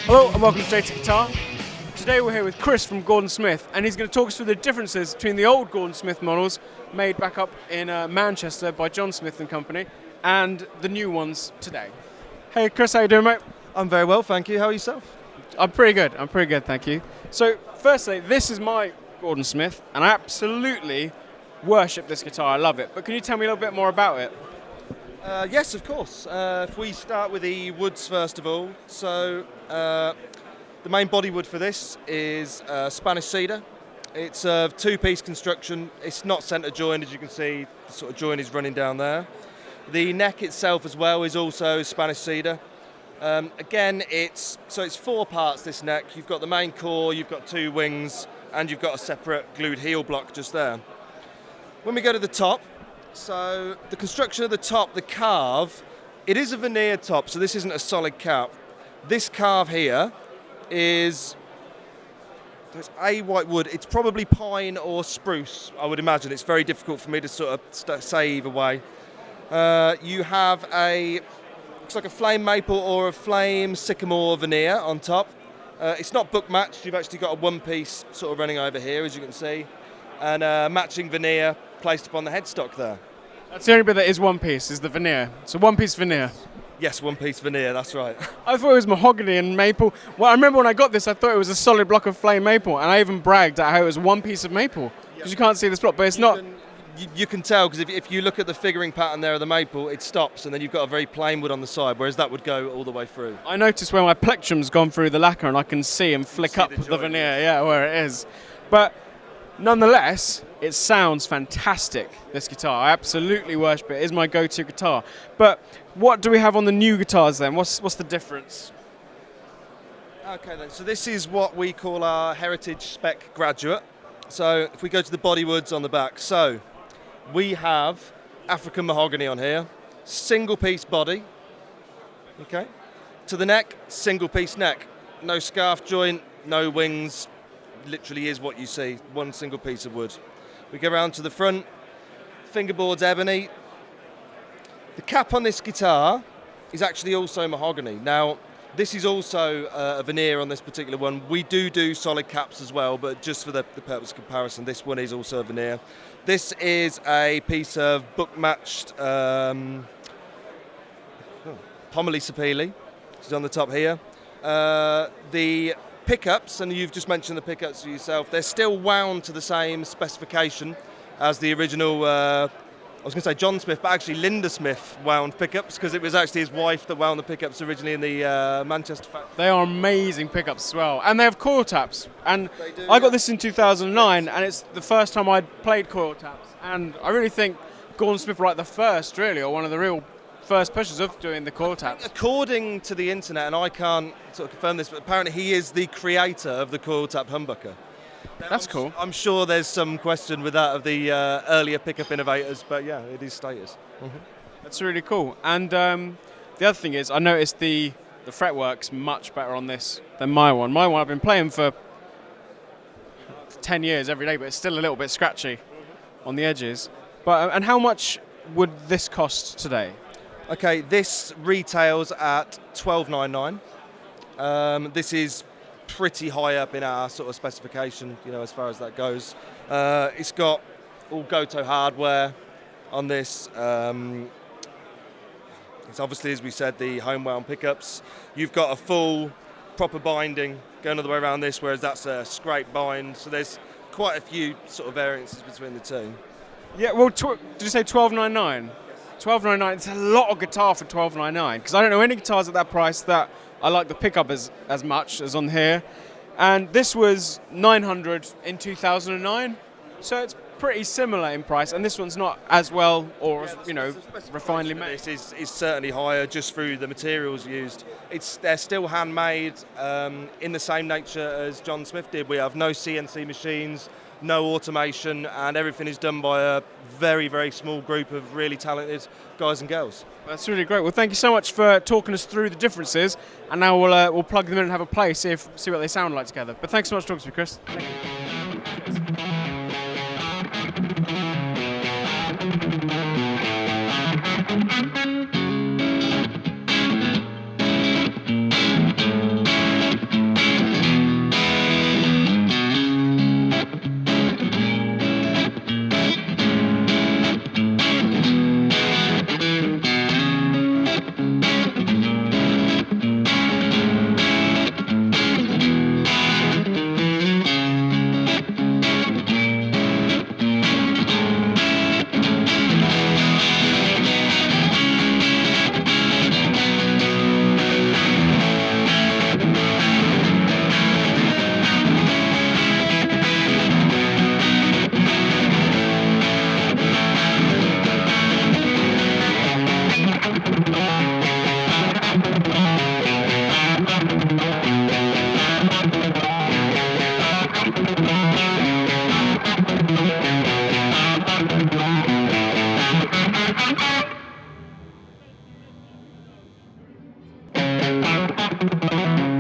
Hello and welcome to JT Guitar. Today we're here with Chris from Gordon Smith, and he's going to talk us through the differences between the old Gordon Smith models made back up in Manchester by John Smith and Company and the new ones today. Hey Chris, how you doing, mate? I'm very well, thank you. How are yourself? I'm pretty good, thank you. So firstly, this is my Gordon Smith, and I absolutely worship this guitar. I love it. But can you tell me a little bit more about it? Yes, of course. If we start with the woods first of all, so the main body wood for this is Spanish cedar. It's a two-piece construction. It's not centre joined, as you can see. The sort of joint is running down there. The neck itself as well is also Spanish cedar. Again, it's four parts, this neck. You've got the main core, you've got two wings, and you've got a separate glued heel block just there. When we go to the top, so the construction of the top, the carve, it is a veneer top, so this isn't a solid cap. This carve here is a white wood. It's probably pine or spruce, I would imagine. It's very difficult for me to sort of say either way. You have looks like a flame maple or a flame sycamore veneer on top. It's not book matched. You've actually got a one-piece sort of running over here, as you can see, and matching veneer placed upon the headstock there. That's the only bit that is one piece, is the veneer. So one-piece veneer. Yes, one-piece veneer, that's right. I thought it was mahogany and maple. Well, I remember when I got this, I thought it was a solid block of flame maple, and I even bragged at how it was one piece of maple, because you can't see this block, but it's not. You can tell, because if you look at the figuring pattern there of the maple, it stops, and then you've got a very plain wood on the side, whereas that would go all the way through. I noticed where my plectrum's gone through the lacquer, and I can see and flick up the veneer, yeah, where it is. But nonetheless, it sounds fantastic, this guitar. I absolutely worship it. It is my go-to guitar. But what do we have on the new guitars then? What's the difference? Okay then, so this is what we call our Heritage Spec Graduate. So if we go to the body woods on the back, so we have African mahogany on here, single piece body, okay. To the neck, single piece neck, no scarf joint, no wings, literally is what you see, one single piece of wood. We go around to the front, fingerboard's ebony. The cap on this guitar is actually also mahogany. Now, this is also a veneer on this particular one. We do solid caps as well, but just for the purpose of comparison, this one is also a veneer. This is a piece of book-matched Pomeli Sapele, which is on the top here. The pickups, and you've just mentioned the pickups for yourself, they're still wound to the same specification as the original, I was going to say John Smith, but actually Linda Smith wound pickups, because it was actually his wife that wound the pickups originally in the Manchester factory. They are amazing pickups as well, and they have coil taps. And I got this in 2009, and it's the first time I'd played coil taps. And I really think Gordon Smith were like the first, really, or one of the real first pushers of doing the coil taps. According to the internet, and I can't sort of confirm this, but apparently he is the creator of the coil tap humbucker. That's cool. I'm sure there's some question with that of the earlier pickup innovators, but yeah, it is status. Mm-hmm. That's really cool. And the other thing is, I noticed the fretwork's much better on this than my one. My one I've been playing for 10 years every day, but it's still a little bit scratchy on the edges. But and how much would this cost today? Okay, this retails at $12.99. This is pretty high up in our sort of specification, you know, as far as that goes. It's got all Goto hardware on this. It's obviously, as we said, the home wound pickups. You've got a full proper binding going all the way around this, whereas that's a scrape bind. So there's quite a few sort of variances between the two. Yeah, well, did you say $12.99? $12.99. It's a lot of guitar for $12.99, because I don't know any guitars at that price that I like the pickup as much as on here. And this was $900 in 2009, so it's pretty similar in price. And this one's not as well, or as, you know, refinedly made. This is certainly higher just through the materials used. They're still handmade in the same nature as John Smith did. We have no CNC machines, no automation, and everything is done by a very, very small group of really talented guys and girls. That's really great. Well, thank you so much for talking us through the differences, and now we'll plug them in and have a play, see what they sound like together. But thanks so much for talking to me, Chris. Thank you. you.